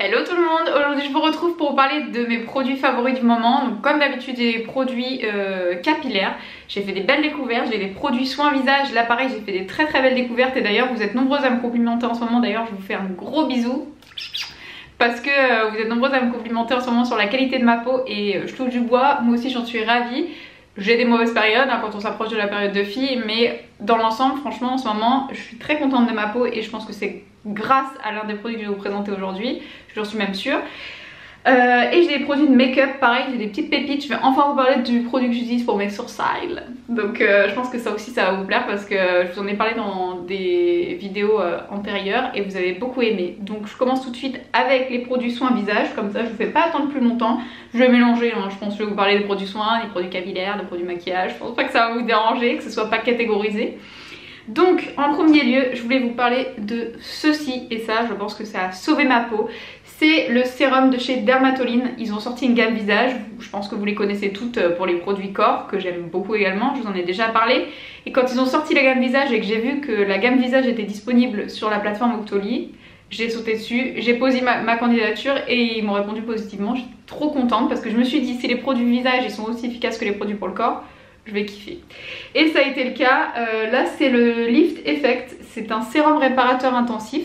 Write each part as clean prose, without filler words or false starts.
Hello tout le monde, aujourd'hui je vous retrouve pour vous parler de mes produits favoris du moment. Donc comme d'habitude j'ai des produits capillaires, j'ai fait des belles découvertes, j'ai des produits soins visage, là pareil j'ai fait des très belles découvertes et d'ailleurs vous êtes nombreuses à me complimenter en ce moment, d'ailleurs je vous fais un gros bisou. Parce que vous êtes nombreuses à me complimenter en ce moment sur la qualité de ma peau et je touche du bois, moi aussi j'en suis ravie. J'ai des mauvaises périodes quand on s'approche de la période de fille, mais dans l'ensemble franchement en ce moment je suis très contente de ma peau et je pense que c'est grâce à l'un des produits que je vais vous présenter aujourd'hui, j'en suis même sûre. Et j'ai des produits de make-up, pareil, j'ai des petites pépites. Je vais enfin vous parler du produit que j'utilise pour mes sourcils. Donc je pense que ça aussi ça va vous plaire parce que je vous en ai parlé dans des vidéos antérieures et vous avez beaucoup aimé. Donc je commence tout de suite avec les produits soins visage, comme ça je vous fais pas attendre plus longtemps. Je vais mélanger, je pense que je vais vous parler des produits soins, des produits capillaires, des produits maquillage. Je pense pas que ça va vous déranger, que ce soit pas catégorisé. Donc en premier lieu je voulais vous parler de ceci et ça je pense que ça a sauvé ma peau. C'est le sérum de chez Dermatoline, ils ont sorti une gamme visage, je pense que vous les connaissez toutes pour les produits corps que j'aime beaucoup également, je vous en ai déjà parlé. Et quand ils ont sorti la gamme visage et que j'ai vu que la gamme visage était disponible sur la plateforme Octoly, j'ai sauté dessus, j'ai posé ma candidature et ils m'ont répondu positivement. Je suis trop contente parce que je me suis dit si les produits visage ils sont aussi efficaces que les produits pour le corps, je vais kiffer. Et ça a été le cas. Là c'est le Lift Effect, c'est un sérum réparateur intensif.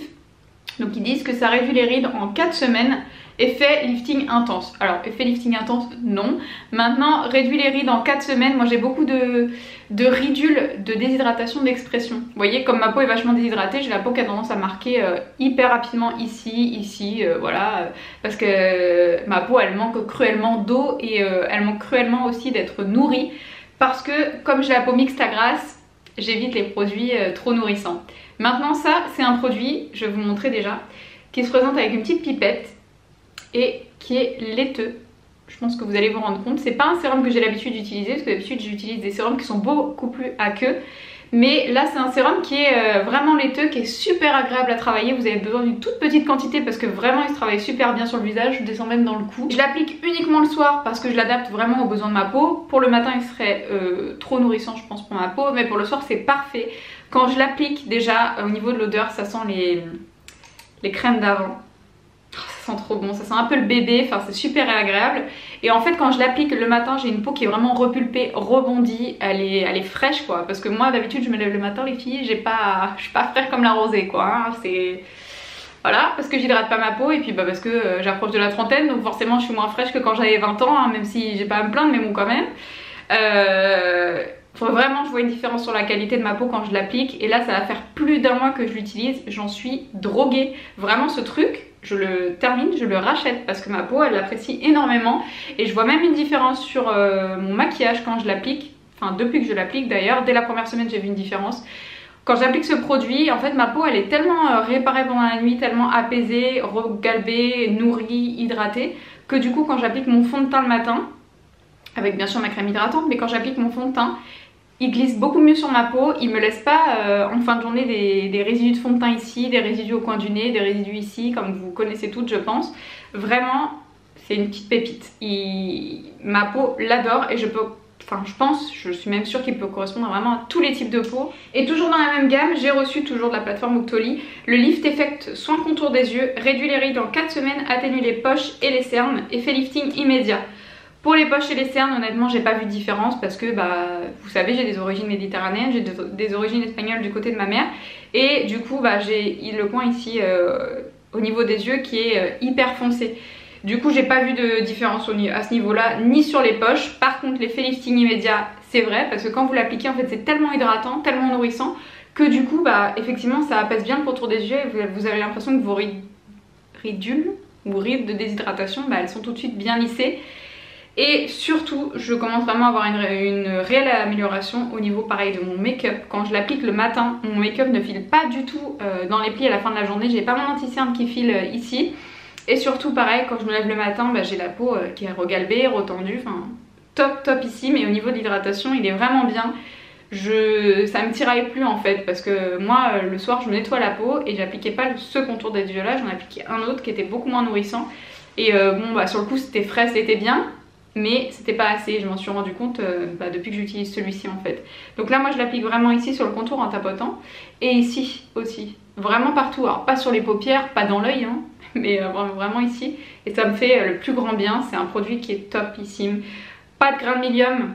Donc ils disent que ça réduit les rides en 4 semaines. Effet lifting intense. Alors effet lifting intense non. Maintenant réduit les rides en 4 semaines. Moi j'ai beaucoup de ridules de déshydratation d'expression. Vous voyez comme ma peau est vachement déshydratée, j'ai la peau qui a tendance à marquer hyper rapidement ici, voilà. Parce que ma peau elle manque cruellement d'eau et elle manque cruellement aussi d'être nourrie. Parce que comme j'ai la peau mixte à grasse, j'évite les produits trop nourrissants. Maintenant ça c'est un produit, je vais vous montrer déjà, qui se présente avec une petite pipette et qui est laiteux. Je pense que vous allez vous rendre compte, c'est pas un sérum que j'ai l'habitude d'utiliser, parce que d'habitude j'utilise des sérums qui sont beaucoup plus aqueux. Mais là c'est un sérum qui est vraiment laiteux, qui est super agréable à travailler. Vous avez besoin d'une toute petite quantité parce que vraiment il se travaille super bien sur le visage, je descends même dans le cou. Je l'applique uniquement le soir parce que je l'adapte vraiment aux besoins de ma peau. Pour le matin il serait trop nourrissant je pense pour ma peau, mais pour le soir c'est parfait. Quand je l'applique déjà au niveau de l'odeur ça sent les crèmes d'avant. Ça sent trop bon, ça sent un peu le bébé, enfin c'est super agréable. Et en fait quand je l'applique le matin j'ai une peau qui est vraiment repulpée, rebondie, elle est fraîche quoi. Parce que moi d'habitude je me lève le matin les filles, je suis pas fraîche comme la rosée quoi, hein. C'est... Voilà, parce que j'hydrate pas ma peau et puis parce que j'approche de la trentaine donc forcément je suis moins fraîche que quand j'avais 20 ans, hein, même si j'ai pas à me plaindre mais bon quand même. Vraiment je vois une différence sur la qualité de ma peau quand je l'applique et là ça va faire plus d'un mois que je l'utilise, j'en suis droguée. Vraiment ce truc, je le termine, je le rachète parce que ma peau elle l'apprécie énormément et je vois même une différence sur mon maquillage quand je l'applique, enfin depuis que je l'applique d'ailleurs, dès la première semaine j'ai vu une différence. Quand j'applique ce produit, en fait ma peau elle est tellement réparée pendant la nuit, tellement apaisée, regalbée, nourrie, hydratée que du coup quand j'applique mon fond de teint le matin, avec bien sûr ma crème hydratante, mais quand j'applique mon fond de teint, il glisse beaucoup mieux sur ma peau, il me laisse pas en fin de journée des résidus de fond de teint ici, des résidus au coin du nez, des résidus ici, comme vous connaissez toutes je pense. Vraiment, c'est une petite pépite. Ma peau l'adore et je suis même sûre qu'il peut correspondre vraiment à tous les types de peau. Et toujours dans la même gamme, j'ai reçu toujours de la plateforme Octoly le Lift Effect soin contour des yeux, réduit les rides en 4 semaines, atténue les poches et les cernes, effet lifting immédiat. Pour les poches et les cernes, honnêtement, j'ai pas vu de différence parce que, vous savez, j'ai des origines méditerranéennes, j'ai des origines espagnoles du côté de ma mère. Et du coup, j'ai le coin ici au niveau des yeux qui est hyper foncé. Du coup, j'ai pas vu de différence à ce niveau-là, ni sur les poches. Par contre, l'effet lifting immédiat, c'est vrai parce que quand vous l'appliquez, en fait, c'est tellement hydratant, tellement nourrissant que du coup, effectivement, ça apaise bien le contour des yeux et vous avez l'impression que vos ridules ou rides de déshydratation, elles sont tout de suite bien lissées. Et surtout, je commence vraiment à avoir une réelle amélioration au niveau pareil de mon make-up. Quand je l'applique le matin, mon make-up ne file pas du tout dans les plis à la fin de la journée. J'ai pas mon anti-cerne qui file ici. Et surtout pareil, quand je me lève le matin, j'ai la peau qui est regalbée, retendue. Enfin, top ici, mais au niveau de l'hydratation, il est vraiment bien. Ça me tiraille plus en fait, parce que moi, le soir, je me nettoie la peau et j'appliquais pas ce contour des yeux là, j'en appliquais un autre qui était beaucoup moins nourrissant. Et sur le coup, c'était frais, c'était bien. Mais c'était pas assez, je m'en suis rendu compte depuis que j'utilise celui-ci en fait. Donc là moi je l'applique vraiment ici sur le contour en tapotant et ici aussi. vraiment partout, alors pas sur les paupières, pas dans l'œil hein, mais vraiment ici, et ça me fait le plus grand bien. C'est un produit qui est topissime. Pas de grains de milium.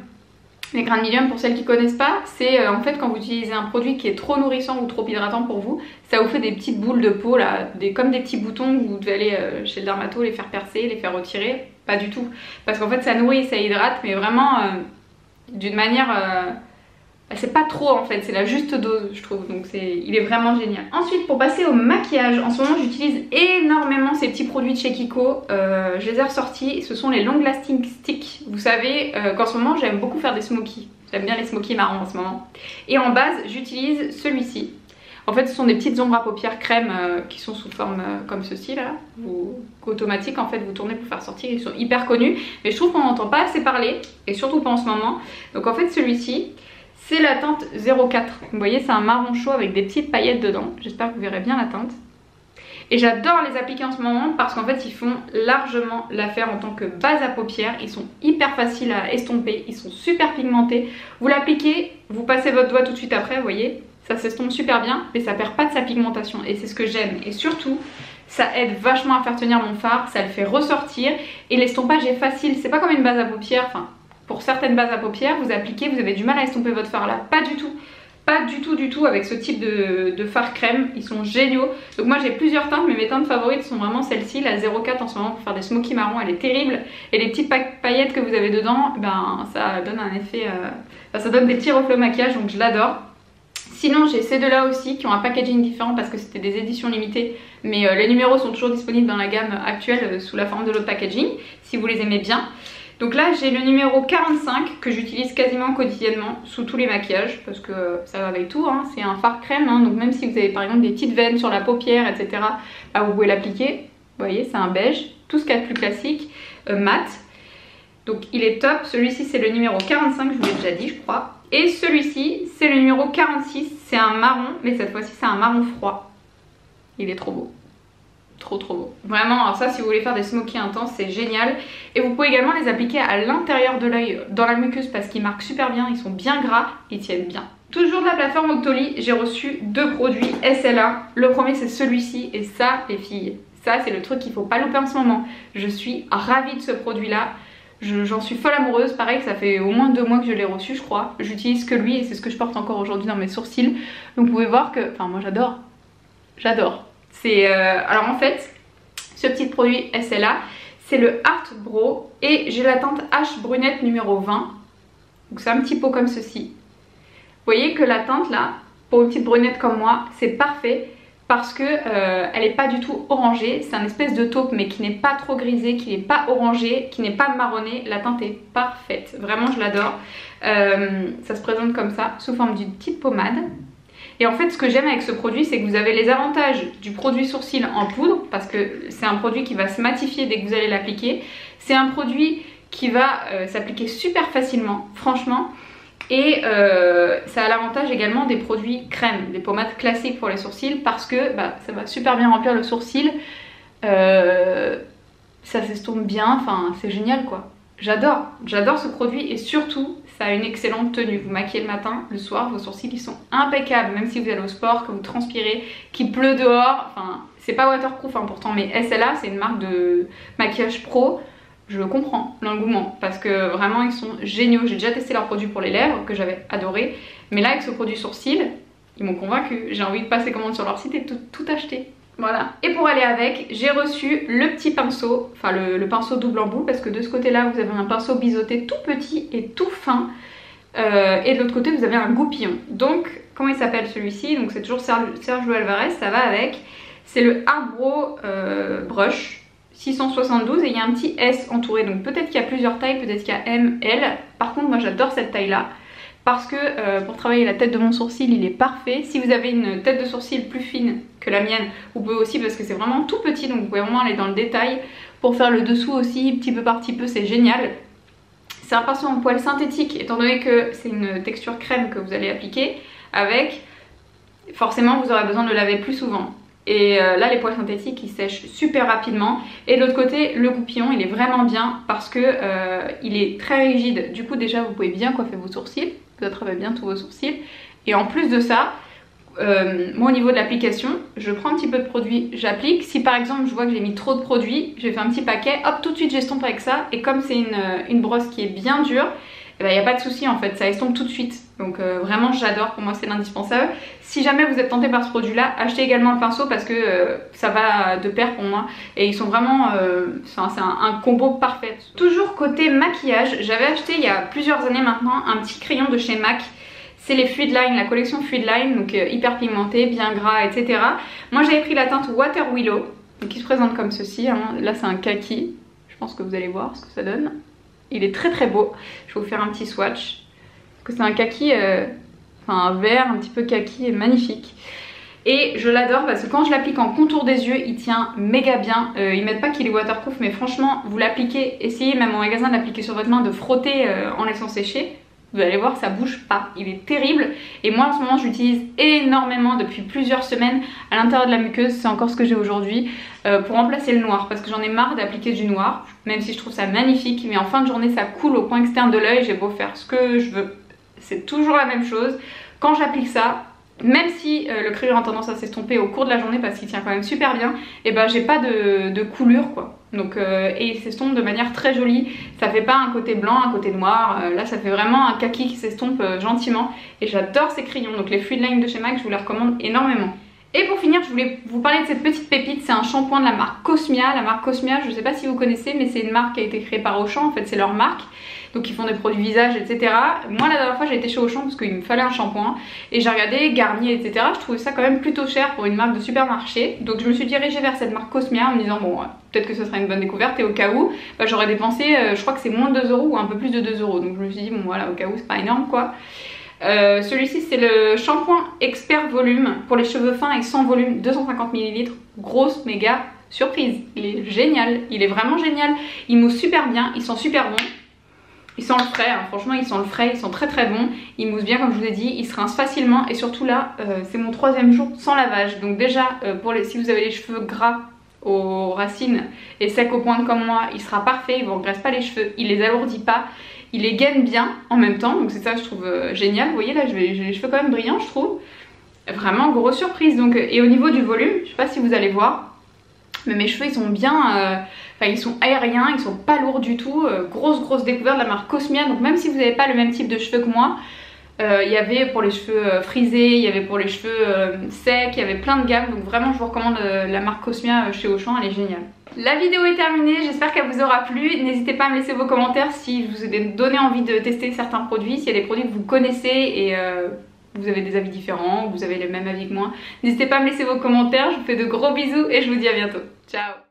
Les grains de milium, pour celles qui ne connaissent pas, c'est en fait quand vous utilisez un produit qui est trop nourrissant ou trop hydratant pour vous, ça vous fait des petites boules de peau là, comme des petits boutons que vous devez aller chez le dermato, les faire percer, les faire retirer. Pas du tout, parce qu'en fait ça nourrit, ça hydrate, mais vraiment d'une manière... c'est pas trop en fait, c'est la juste dose je trouve, donc il est vraiment génial. Ensuite pour passer au maquillage, en ce moment j'utilise énormément ces petits produits de chez Kiko, je les ai ressortis, ce sont les Long Lasting Stick. Vous savez qu'en ce moment j'aime beaucoup faire des smokies, j'aime bien les smokies marrons en ce moment. Et en base j'utilise celui-ci. En fait ce sont des petites ombres à paupières crème qui sont sous forme comme ceci là, automatique en fait, vous tournez pour faire sortir, ils sont hyper connus, mais je trouve qu'on n'entend pas assez parler, et surtout pas en ce moment. Donc en fait celui-ci, c'est la teinte 04. Vous voyez, c'est un marron chaud avec des petites paillettes dedans. J'espère que vous verrez bien la teinte. Et j'adore les appliquer en ce moment parce qu'en fait, ils font largement l'affaire en tant que base à paupières. Ils sont hyper faciles à estomper. Ils sont super pigmentés. Vous l'appliquez, vous passez votre doigt tout de suite après, vous voyez. Ça s'estompe super bien, mais ça perd pas de sa pigmentation. Et c'est ce que j'aime. Et surtout, ça aide vachement à faire tenir mon fard. Ça le fait ressortir. Et l'estompage est facile. C'est pas comme une base à paupières. Enfin... Pour certaines bases à paupières, vous appliquez, vous avez du mal à estomper votre fard là. Pas du tout. Pas du tout avec ce type de fard crème. Ils sont géniaux. Donc moi j'ai plusieurs teintes, mais mes teintes favorites sont vraiment celle-ci, la 04 en ce moment pour faire des smoky marrons. Elle est terrible. Et les petites paillettes que vous avez dedans, ben ça donne un effet... ça donne des petits reflets au maquillage, donc je l'adore. Sinon j'ai ces deux-là aussi qui ont un packaging différent parce que c'était des éditions limitées. Mais les numéros sont toujours disponibles dans la gamme actuelle sous la forme de l'autre packaging, si vous les aimez bien. Donc là j'ai le numéro 45 que j'utilise quasiment quotidiennement sous tous les maquillages parce que ça va avec tout, hein. C'est un fard crème, hein. Donc même si vous avez par exemple des petites veines sur la paupière etc, bah, vous pouvez l'appliquer. Vous voyez, c'est un beige, tout ce qu'il y a de plus classique, mat. Donc il est top. Celui-ci c'est le numéro 45, je vous l'ai déjà dit je crois. Et celui-ci c'est le numéro 46, c'est un marron, mais cette fois-ci c'est un marron froid. Il est trop beau. Trop beau. Vraiment, alors ça si vous voulez faire des smokies intenses c'est génial. Et vous pouvez également les appliquer à l'intérieur de l'œil, dans la muqueuse, parce qu'ils marquent super bien, ils sont bien gras, ils tiennent bien. Toujours de la plateforme Octoly, j'ai reçu deux produits SLA. Le premier c'est celui-ci, et ça les filles, ça c'est le truc qu'il faut pas louper en ce moment. Je suis ravie de ce produit là. J'en suis folle amoureuse, pareil ça fait au moins 2 mois que je l'ai reçu je crois. J'utilise que lui et c'est ce que je porte encore aujourd'hui dans mes sourcils. Donc vous pouvez voir que, enfin moi j'adore. J'adore. Alors en fait, ce petit produit SLA, c'est le Art Brow et j'ai la teinte H brunette numéro 20. Donc c'est un petit pot comme ceci. Vous voyez que la teinte là, pour une petite brunette comme moi, c'est parfait parce que elle n'est pas du tout orangée. C'est un espèce de taupe mais qui n'est pas trop grisé, qui n'est pas orangé, qui n'est pas marronné. La teinte est parfaite, vraiment je l'adore. Ça se présente comme ça, sous forme d'une petite pommade. Et en fait ce que j'aime avec ce produit c'est que vous avez les avantages du produit sourcil en poudre parce que c'est un produit qui va se matifier dès que vous allez l'appliquer. C'est un produit qui va s'appliquer super facilement franchement. Et ça a l'avantage également des produits crème, des pommades classiques pour les sourcils parce que bah, ça va super bien remplir le sourcil. Ça s'estompe bien, enfin c'est génial quoi. J'adore ce produit et surtout ça a une excellente tenue. Vous maquillez le matin, le soir, vos sourcils ils sont impeccables. Même si vous allez au sport, que vous transpirez, qu'il pleut dehors. Enfin, c'est pas waterproof hein, pourtant, mais SLA c'est une marque de maquillage pro. Je comprends l'engouement parce que vraiment ils sont géniaux. J'ai déjà testé leurs produits pour les lèvres que j'avais adoré. Mais là avec ce produit sourcil, ils m'ont convaincu. J'ai envie de passer commande sur leur site et tout acheter. Voilà. Et pour aller avec, j'ai reçu le petit pinceau, enfin le pinceau double embout parce que de ce côté-là, vous avez un pinceau biseauté tout petit et tout fin. Et de l'autre côté, vous avez un goupillon. Donc, comment il s'appelle celui-ci? Donc c'est toujours Sergio Alvarez, ça va avec. C'est le Art Brow Brush 672 et il y a un petit S entouré. Donc peut-être qu'il y a plusieurs tailles, peut-être qu'il y a M, L. Par contre, moi j'adore cette taille-là. Parce que pour travailler la tête de mon sourcil il est parfait. Si vous avez une tête de sourcil plus fine que la mienne, vous pouvez aussi parce que c'est vraiment tout petit. Donc vous pouvez vraiment aller dans le détail. Pour faire le dessous aussi, petit peu par petit peu, c'est génial. C'est un pinceau en poil synthétique étant donné que c'est une texture crème que vous allez appliquer avec. Forcément vous aurez besoin de le laver plus souvent. Et là les poils synthétiques ils sèchent super rapidement. Et de l'autre côté le goupillon il est vraiment bien parce que il est très rigide. Du coup déjà vous pouvez bien coiffer vos sourcils. Vous attrapez bien tous vos sourcils. Et en plus de ça, moi au niveau de l'application, je prends un petit peu de produit, j'applique. Si par exemple je vois que j'ai mis trop de produits, je vais faire un petit paquet, hop, tout de suite j'estompe avec ça. Et comme c'est une brosse qui est bien dure, il n'y a pas de souci en fait, ça estompe tout de suite. Donc vraiment j'adore, pour moi c'est l'indispensable. Si jamais vous êtes tenté par ce produit là, achetez également le pinceau parce que ça va de pair pour moi. Et ils sont vraiment, c'est un combo parfait. Toujours côté maquillage, j'avais acheté il y a plusieurs années maintenant un petit crayon de chez MAC. C'est les Fluid Line, la collection Fluid Line, donc hyper pigmenté, bien gras, etc. Moi j'avais pris la teinte Water Willow, qui se présente comme ceci, hein. Là c'est un kaki, je pense que vous allez voir ce que ça donne. Il est très très beau, je vais vous faire un petit swatch. Parce que c'est un kaki, enfin un vert un petit peu kaki, magnifique. Et je l'adore parce que quand je l'applique en contour des yeux, il tient méga bien. Ils mettent pas qu'il est waterproof, mais franchement, vous l'appliquez, essayez même en magasin de l'appliquer sur votre main, de frotter en laissant sécher. Vous allez voir, ça bouge pas, il est terrible. Et moi en ce moment j'utilise énormément depuis plusieurs semaines à l'intérieur de la muqueuse, c'est encore ce que j'ai aujourd'hui, pour remplacer le noir, parce que j'en ai marre d'appliquer du noir, même si je trouve ça magnifique, mais en fin de journée ça coule au coin externe de l'œil, j'ai beau faire ce que je veux, c'est toujours la même chose. Quand j'applique ça, même si le crayon a tendance à s'estomper au cours de la journée parce qu'il tient quand même super bien, et ben j'ai pas de coulure quoi. Donc, et il s'estompe de manière très jolie, ça fait pas un côté blanc, un côté noir, là ça fait vraiment un kaki qui s'estompe gentiment et j'adore ces crayons. Donc les Fluid Line de chez MAC, je vous les recommande énormément. Et pour finir, je voulais vous parler de cette petite pépite, c'est un shampoing de la marque Cosmia. La marque Cosmia, je sais pas si vous connaissez, mais c'est une marque qui a été créée par Auchan, en fait c'est leur marque. Donc ils font des produits visage, etc. Moi la dernière fois j'ai été chez Auchan parce qu'il me fallait un shampoing et j'ai regardé Garnier, etc. Je trouvais ça quand même plutôt cher pour une marque de supermarché. Donc je me suis dirigée vers cette marque Cosmia en me disant bon peut-être que ce sera une bonne découverte et au cas où bah, j'aurais dépensé je crois que c'est moins de 2 € ou un peu plus de 2 €. Donc je me suis dit bon voilà au cas où c'est pas énorme quoi. Celui-ci c'est le shampoing expert volume pour les cheveux fins et sans volume, 250 ml, grosse méga surprise. Il est génial, il est vraiment génial, il mousse super bien, il sent super bon. Il sent le frais, hein. Franchement il sent le frais, il sent très très bon, il mousse bien comme je vous ai dit, il se rince facilement et surtout là c'est mon 3e jour sans lavage. Donc déjà si vous avez les cheveux gras aux racines et secs aux pointes comme moi, il sera parfait, il vous engraisse pas les cheveux, il les alourdit pas, il les gaine bien en même temps, donc c'est ça je trouve génial. Vous voyez là j'ai les cheveux quand même brillants je trouve, vraiment grosse surprise. Donc, et au niveau du volume, je sais pas si vous allez voir, mais mes cheveux ils sont bien, enfin ils sont aériens, ils sont pas lourds du tout, grosse découverte de la marque Cosmia. Donc même si vous n'avez pas le même type de cheveux que moi, il y avait pour les cheveux frisés, il y avait pour les cheveux secs, il y avait plein de gammes. Donc vraiment je vous recommande la marque Cosmia chez Auchan, elle est géniale. La vidéo est terminée, j'espère qu'elle vous aura plu. N'hésitez pas à me laisser vos commentaires si je vous ai donné envie de tester certains produits, s'il y a des produits que vous connaissez et vous avez des avis différents, vous avez les mêmes avis que moi. N'hésitez pas à me laisser vos commentaires, je vous fais de gros bisous et je vous dis à bientôt. Ciao!